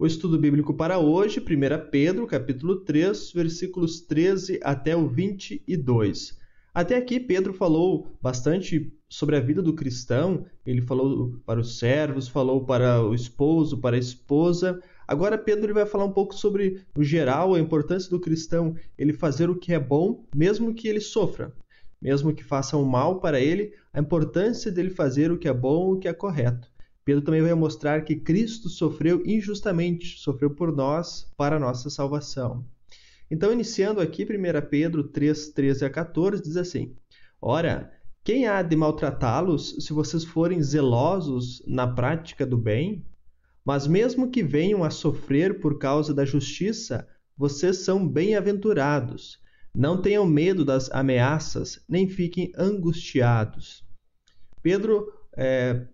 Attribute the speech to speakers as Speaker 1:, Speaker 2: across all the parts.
Speaker 1: O estudo bíblico para hoje, 1 Pedro, capítulo 3, versículos 13 até o 22. Até aqui, Pedro falou bastante sobre a vida do cristão. Ele falou para os servos, falou para o esposo, para a esposa. Agora, Pedro vai falar um pouco sobre o geral, a importância do cristão, ele fazer o que é bom, mesmo que ele sofra. Mesmo que façam mal para ele, a importância dele fazer o que é bom, o que é correto. Pedro também vai mostrar que Cristo sofreu injustamente, sofreu por nós, para a nossa salvação. Então, iniciando aqui, 1 Pedro 3, 13 a 14, diz assim: Ora, quem há de maltratá-los se vocês forem zelosos na prática do bem? Mas mesmo que venham a sofrer por causa da justiça, vocês são bem-aventurados. Não tenham medo das ameaças, nem fiquem angustiados. Pedro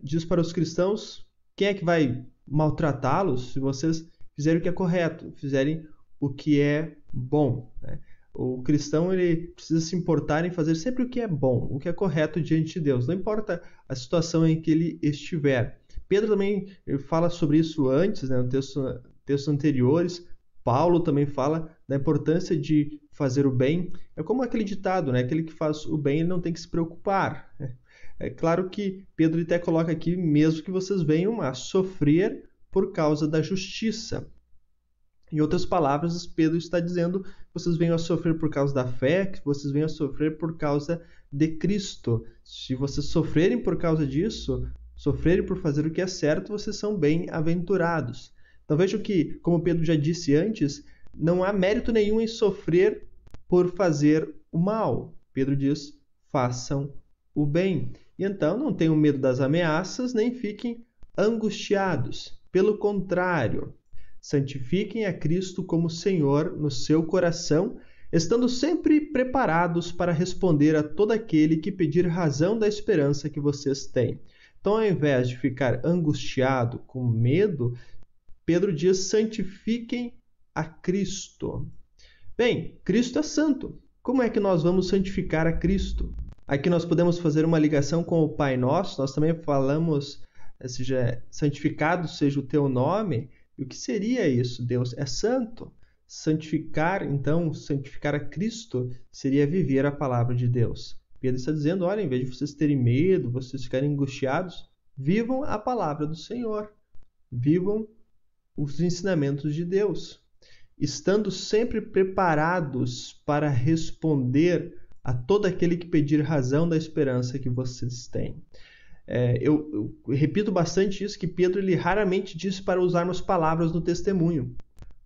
Speaker 1: diz para os cristãos: quem é que vai maltratá-los se vocês fizerem o que é correto, fizerem o que é bom, né? O cristão ele precisa se importar em fazer sempre o que é bom, o que é correto diante de Deus, não importa a situação em que ele estiver. Pedro também fala sobre isso antes, né, no textos anteriores. Paulo também fala da importância de fazer o bem. É como aquele ditado, né? Aquele que faz o bem ele não tem que se preocupar. É claro que Pedro até coloca aqui, mesmo que vocês venham a sofrer por causa da justiça. Em outras palavras, Pedro está dizendo que vocês venham a sofrer por causa da fé, que vocês venham a sofrer por causa de Cristo. Se vocês sofrerem por causa disso, sofrerem por fazer o que é certo, vocês são bem-aventurados. Então vejam que, como Pedro já disse antes, não há mérito nenhum em sofrer por fazer o mal. Pedro diz: façam o bem. E então não tenham medo das ameaças, nem fiquem angustiados. Pelo contrário, santifiquem a Cristo como Senhor no seu coração, estando sempre preparados para responder a todo aquele que pedir razão da esperança que vocês têm. Então, ao invés de ficar angustiado, com medo, Pedro diz: santifiquem a Cristo. Bem, Cristo é santo. Como é que nós vamos santificar a Cristo? Aqui nós podemos fazer uma ligação com o Pai Nosso. Nós também falamos, seja santificado seja o teu nome. E o que seria isso? Deus é santo. Santificar, então, santificar a Cristo seria viver a palavra de Deus. Pedro está dizendo: olha, em vez de vocês terem medo, vocês ficarem angustiados, vivam a palavra do Senhor. Vivam os ensinamentos de Deus, estando sempre preparados para responder a todo aquele que pedir razão da esperança que vocês têm. Eu repito bastante isso, que Pedro ele raramente diz para usarmos palavras no testemunho.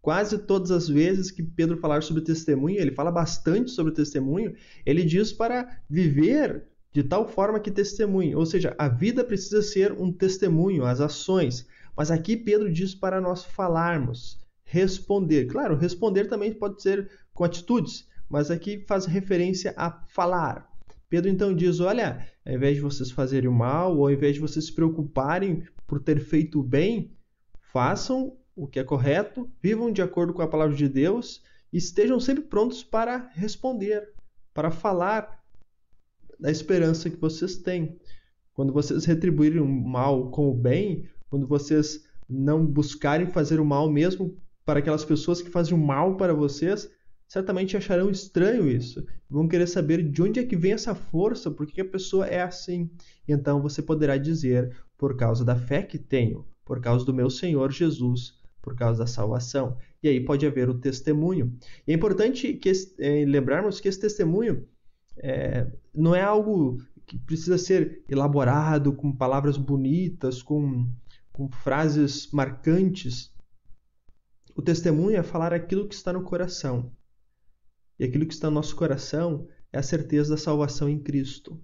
Speaker 1: Quase todas as vezes que Pedro falar sobre testemunho, ele fala bastante sobre o testemunho, ele diz para viver de tal forma que testemunhe. Ou seja, a vida precisa ser um testemunho, as ações. Mas aqui Pedro diz para nós falarmos, responder. Claro, responder também pode ser com atitudes, mas aqui faz referência a falar. Pedro então diz: olha, ao invés de vocês fazerem o mal, ou ao invés de vocês se preocuparem por ter feito o bem, façam o que é correto, vivam de acordo com a palavra de Deus e estejam sempre prontos para responder, para falar da esperança que vocês têm. Quando vocês retribuírem o mal com o bem, quando vocês não buscarem fazer o mal mesmo para aquelas pessoas que fazem o mal para vocês, certamente acharão estranho isso. Vão querer saber de onde é que vem essa força, por que a pessoa é assim. Então você poderá dizer: por causa da fé que tenho, por causa do meu Senhor Jesus, por causa da salvação. E aí pode haver o testemunho. E é importante lembrarmos que esse testemunho não é algo que precisa ser elaborado com palavras bonitas, com frases marcantes. O testemunho é falar aquilo que está no coração. E aquilo que está no nosso coração é a certeza da salvação em Cristo.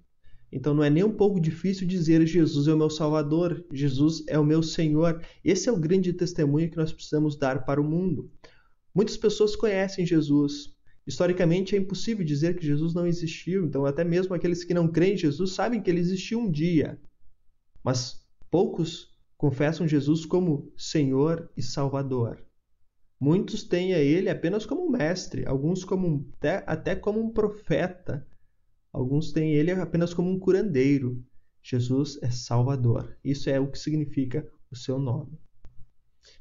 Speaker 1: Então não é nem um pouco difícil dizer: Jesus é o meu Salvador, Jesus é o meu Senhor. Esse é o grande testemunho que nós precisamos dar para o mundo. Muitas pessoas conhecem Jesus. Historicamente é impossível dizer que Jesus não existiu. Então até mesmo aqueles que não creem em Jesus sabem que ele existiu um dia. Mas poucos confessam Jesus como Senhor e Salvador. Muitos têm a ele apenas como um mestre, alguns até como um profeta, alguns têm ele apenas como um curandeiro. Jesus é Salvador. Isso é o que significa o seu nome.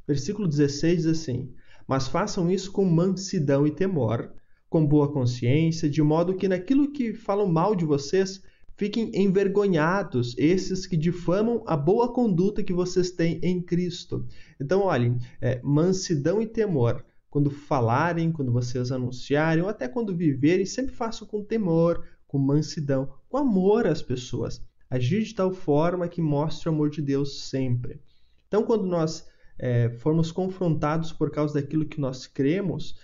Speaker 1: Versículo 16 diz assim: mas façam isso com mansidão e temor, com boa consciência, de modo que naquilo que falam mal de vocês, fiquem envergonhados esses que difamam a boa conduta que vocês têm em Cristo. Então, olhem, mansidão e temor. Quando falarem, quando vocês anunciarem, ou até quando viverem, sempre façam com temor, com mansidão, com amor às pessoas. Agir de tal forma que mostre o amor de Deus sempre. Então, quando nós formos confrontados por causa daquilo que nós cremos,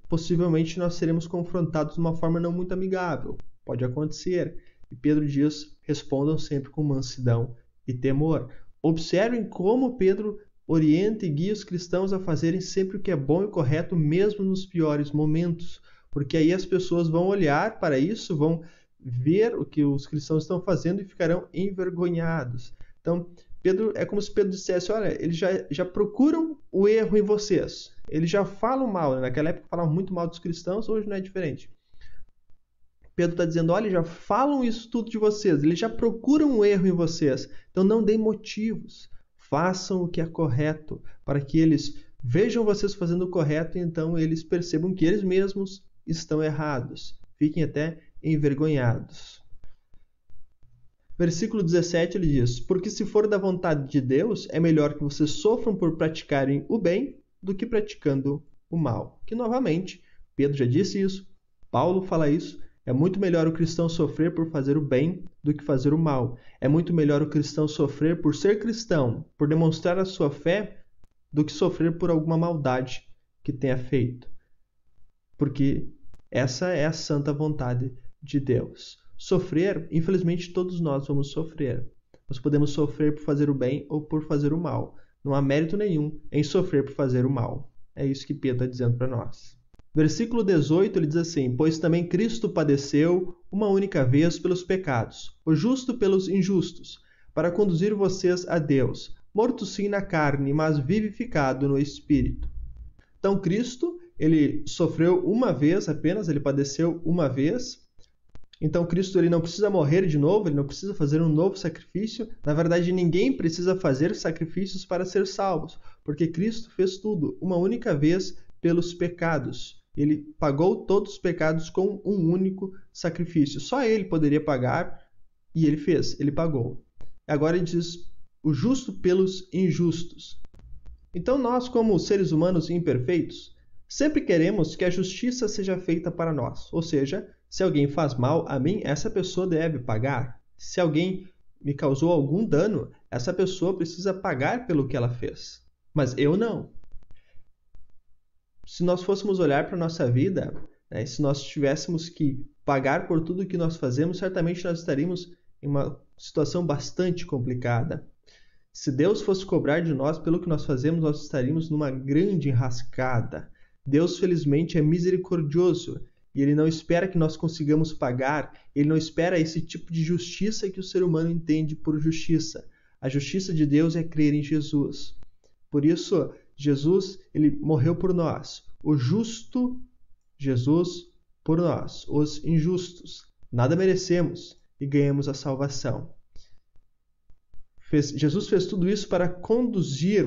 Speaker 1: possivelmente nós seremos confrontados de uma forma não muito amigável. Pode acontecer. E Pedro diz, respondam sempre com mansidão e temor. Observem como Pedro orienta e guia os cristãos a fazerem sempre o que é bom e correto, mesmo nos piores momentos. Porque aí as pessoas vão olhar para isso, vão ver o que os cristãos estão fazendo e ficarão envergonhados. Então, é como se Pedro dissesse, olha, eles já procuram o erro em vocês. Eles já falam mal, né? Naquela época falavam muito mal dos cristãos, hoje não é diferente. Pedro está dizendo, olha, já falam isso tudo de vocês, eles já procuram o erro em vocês. Então não deem motivos, façam o que é correto, para que eles vejam vocês fazendo o correto e então eles percebam que eles mesmos estão errados. Fiquem até envergonhados. Versículo 17 ele diz, porque se for da vontade de Deus, é melhor que vocês sofram por praticarem o bem do que praticando o mal. Que novamente, Pedro já disse isso, Paulo fala isso, é muito melhor o cristão sofrer por fazer o bem do que fazer o mal. É muito melhor o cristão sofrer por ser cristão, por demonstrar a sua fé, do que sofrer por alguma maldade que tenha feito. Porque essa é a santa vontade de Deus. Sofrer, infelizmente todos nós vamos sofrer. Nós podemos sofrer por fazer o bem ou por fazer o mal. Não há mérito nenhum em sofrer por fazer o mal. É isso que Pedro está dizendo para nós. Versículo 18, ele diz assim, pois também Cristo padeceu uma única vez pelos pecados, o justo pelos injustos, para conduzir vocês a Deus, morto sim na carne, mas vivificado no Espírito. Então Cristo, ele sofreu uma vez apenas, ele padeceu uma vez. Então Cristo ele não precisa morrer de novo, ele não precisa fazer um novo sacrifício. Na verdade, ninguém precisa fazer sacrifícios para ser salvos, porque Cristo fez tudo, uma única vez pelos pecados. Ele pagou todos os pecados com um único sacrifício. Só ele poderia pagar e ele fez, ele pagou. Agora ele diz o justo pelos injustos. Então nós, como seres humanos imperfeitos, sempre queremos que a justiça seja feita para nós. Ou seja, se alguém faz mal a mim, essa pessoa deve pagar. Se alguém me causou algum dano, essa pessoa precisa pagar pelo que ela fez. Mas eu não. Se nós fôssemos olhar para a nossa vida, né, se nós tivéssemos que pagar por tudo que nós fazemos, certamente nós estaríamos em uma situação bastante complicada. Se Deus fosse cobrar de nós pelo que nós fazemos, nós estaríamos numa grande enrascada. Deus, felizmente, é misericordioso e Ele não espera que nós consigamos pagar, Ele não espera esse tipo de justiça que o ser humano entende por justiça. A justiça de Deus é crer em Jesus. Por isso, Jesus, ele morreu por nós. O justo, Jesus, por nós. Os injustos, nada merecemos e ganhamos a salvação. Jesus fez tudo isso para conduzir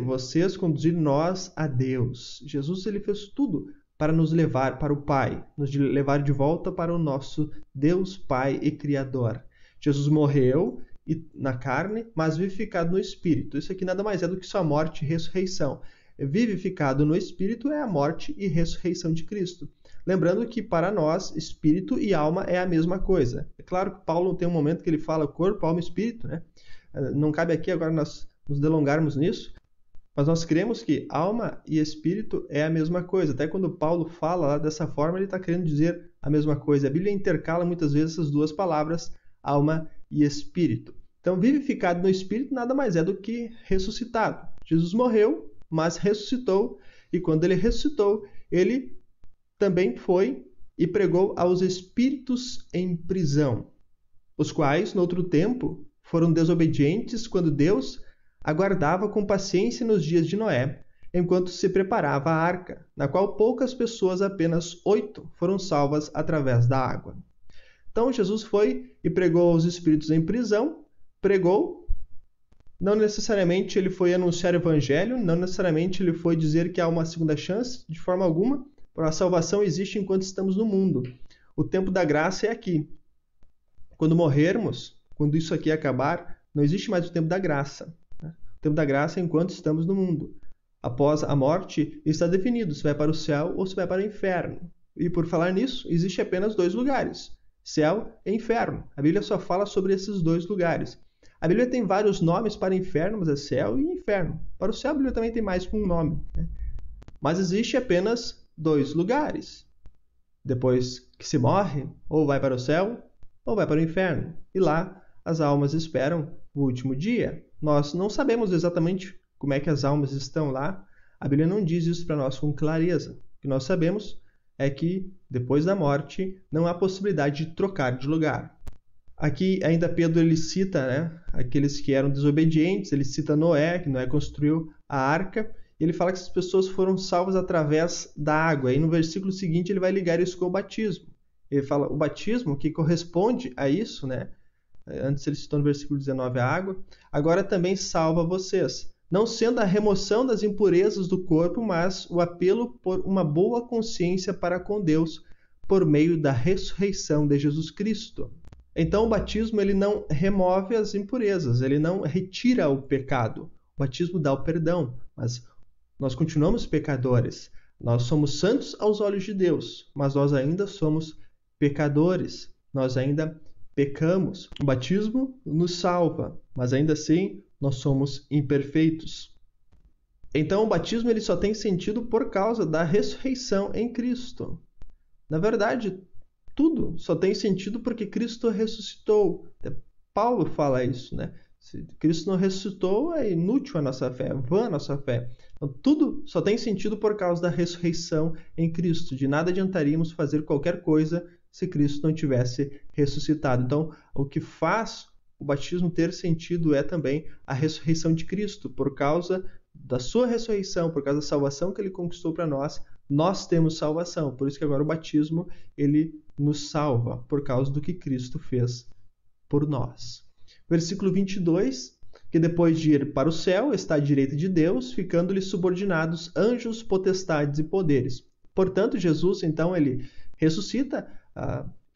Speaker 1: nós a Deus. Jesus ele fez tudo para nos levar para o Pai, nos levar de volta para o nosso Deus Pai e Criador. Jesus morreu na carne, mas vivificado no Espírito. Isso aqui nada mais é do que sua morte e ressurreição. Vivificado no Espírito é a morte e ressurreição de Cristo. Lembrando que para nós, espírito e alma é a mesma coisa. É claro que Paulo tem um momento que ele fala corpo, alma e espírito, né? Não cabe aqui agora nós nos delongarmos nisso, mas nós cremos que alma e espírito é a mesma coisa. Até quando Paulo fala lá dessa forma, ele está querendo dizer a mesma coisa. A Bíblia intercala muitas vezes essas duas palavras, alma e espírito. Então, vivificado no Espírito nada mais é do que ressuscitado. Jesus morreu, mas ressuscitou, e quando ele ressuscitou, ele também foi e pregou aos espíritos em prisão, os quais, no outro tempo, foram desobedientes quando Deus aguardava com paciência nos dias de Noé, enquanto se preparava a arca, na qual poucas pessoas, apenas 8, foram salvas através da água. Então, Jesus foi e pregou aos espíritos em prisão, pregou não necessariamente ele foi anunciar o evangelho, não necessariamente ele foi dizer que há uma segunda chance, de forma alguma. A salvação existe enquanto estamos no mundo. O tempo da graça é aqui. Quando morrermos, quando isso aqui acabar, não existe mais o tempo da graça. O tempo da graça é enquanto estamos no mundo. Após a morte, está definido se vai para o céu ou se vai para o inferno. E por falar nisso, existe apenas 2 lugares, céu e inferno. A Bíblia só fala sobre esses 2 lugares. A Bíblia tem vários nomes para inferno, mas é céu e inferno. Para o céu, a Bíblia também tem mais que um nome. Mas existe apenas 2 lugares. Depois que se morre, ou vai para o céu, ou vai para o inferno. E lá, as almas esperam o último dia. Nós não sabemos exatamente como é que as almas estão lá. A Bíblia não diz isso para nós com clareza. O que nós sabemos é que, depois da morte, não há possibilidade de trocar de lugar. Aqui, ainda Pedro ele cita aqueles que eram desobedientes, ele cita Noé, que Noé construiu a arca, e ele fala que essas pessoas foram salvas através da água. E no versículo seguinte ele vai ligar isso com o batismo. Ele fala, o batismo, que corresponde a isso, antes ele citou no versículo 19 a água, agora também salva vocês, não sendo a remoção das impurezas do corpo, mas o apelo por uma boa consciência para com Deus, por meio da ressurreição de Jesus Cristo. Então o batismo ele não remove as impurezas, ele não retira o pecado. O batismo dá o perdão, mas nós continuamos pecadores. Nós somos santos aos olhos de Deus, mas nós ainda somos pecadores. Nós ainda pecamos. O batismo nos salva, mas ainda assim nós somos imperfeitos. Então o batismo ele só tem sentido por causa da ressurreição em Cristo. Na verdade, tudo só tem sentido porque Cristo ressuscitou. Paulo fala isso, Se Cristo não ressuscitou, é inútil a nossa fé, é vã a nossa fé. Então, tudo só tem sentido por causa da ressurreição em Cristo. De nada adiantaríamos fazer qualquer coisa se Cristo não tivesse ressuscitado. Então, o que faz o batismo ter sentido é também a ressurreição de Cristo. Por causa da sua ressurreição, por causa da salvação que ele conquistou para nós, nós temos salvação. Por isso que agora o batismo ele nos salva, por causa do que Cristo fez por nós. Versículo 22, que depois de ir para o céu, está à direita de Deus, ficando-lhe subordinados anjos, potestades e poderes. Portanto, Jesus, então, ele ressuscita,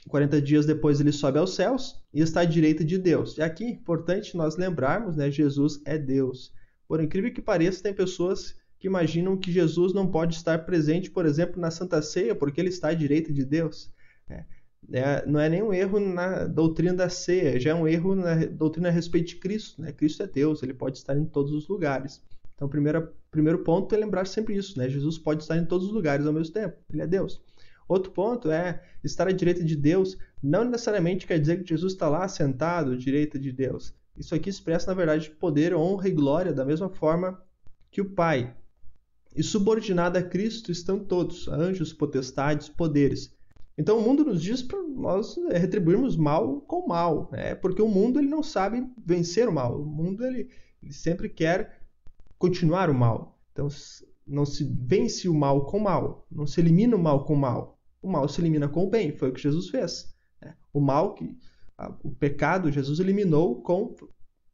Speaker 1: 40 dias depois ele sobe aos céus e está à direita de Deus. E aqui é importante nós lembrarmos, Jesus é Deus. Por incrível que pareça, tem pessoas que imaginam que Jesus não pode estar presente, por exemplo, na Santa Ceia, porque ele está à direita de Deus. Não é nenhum erro na doutrina da ceia, já é um erro na doutrina a respeito de Cristo. Cristo é Deus, ele pode estar em todos os lugares. Então, o primeiro ponto é lembrar sempre isso. Jesus pode estar em todos os lugares ao mesmo tempo, ele é Deus. Outro ponto é estar à direita de Deus não necessariamente quer dizer que Jesus está lá sentado à direita de Deus. Isso aqui expressa, na verdade, poder, honra e glória da mesma forma que o Pai. E subordinado a Cristo estão todos, anjos, potestades, poderes. Então o mundo nos diz para nós retribuirmos mal com mal, porque o mundo ele não sabe vencer o mal. O mundo ele sempre quer continuar o mal. Então não se vence o mal com mal, não se elimina o mal com mal. O mal se elimina com o bem, foi o que Jesus fez. O mal, o pecado, Jesus eliminou com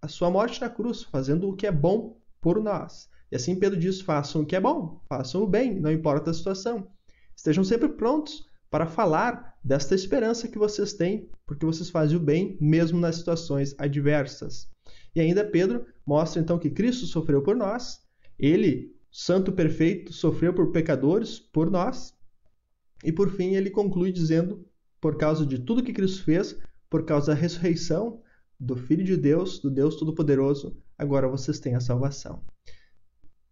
Speaker 1: a sua morte na cruz, fazendo o que é bom por nós. E assim Pedro diz, façam o que é bom, façam o bem, não importa a situação. Estejam sempre prontos para falar desta esperança que vocês têm, porque vocês fazem o bem mesmo nas situações adversas. E ainda Pedro mostra então que Cristo sofreu por nós, ele, santo perfeito, sofreu por pecadores, por nós, e por fim ele conclui dizendo, por causa de tudo que Cristo fez, por causa da ressurreição do Filho de Deus, do Deus Todo-Poderoso, agora vocês têm a salvação.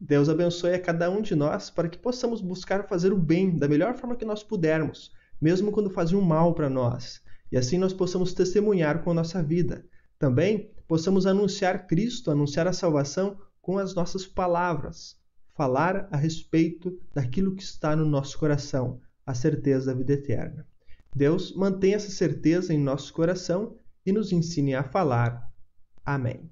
Speaker 1: Deus abençoe a cada um de nós para que possamos buscar fazer o bem da melhor forma que nós pudermos, mesmo quando fazem o mal para nós. E assim nós possamos testemunhar com a nossa vida. Também possamos anunciar Cristo, anunciar a salvação com as nossas palavras. Falar a respeito daquilo que está no nosso coração, a certeza da vida eterna. Deus mantenha essa certeza em nosso coração e nos ensine a falar. Amém.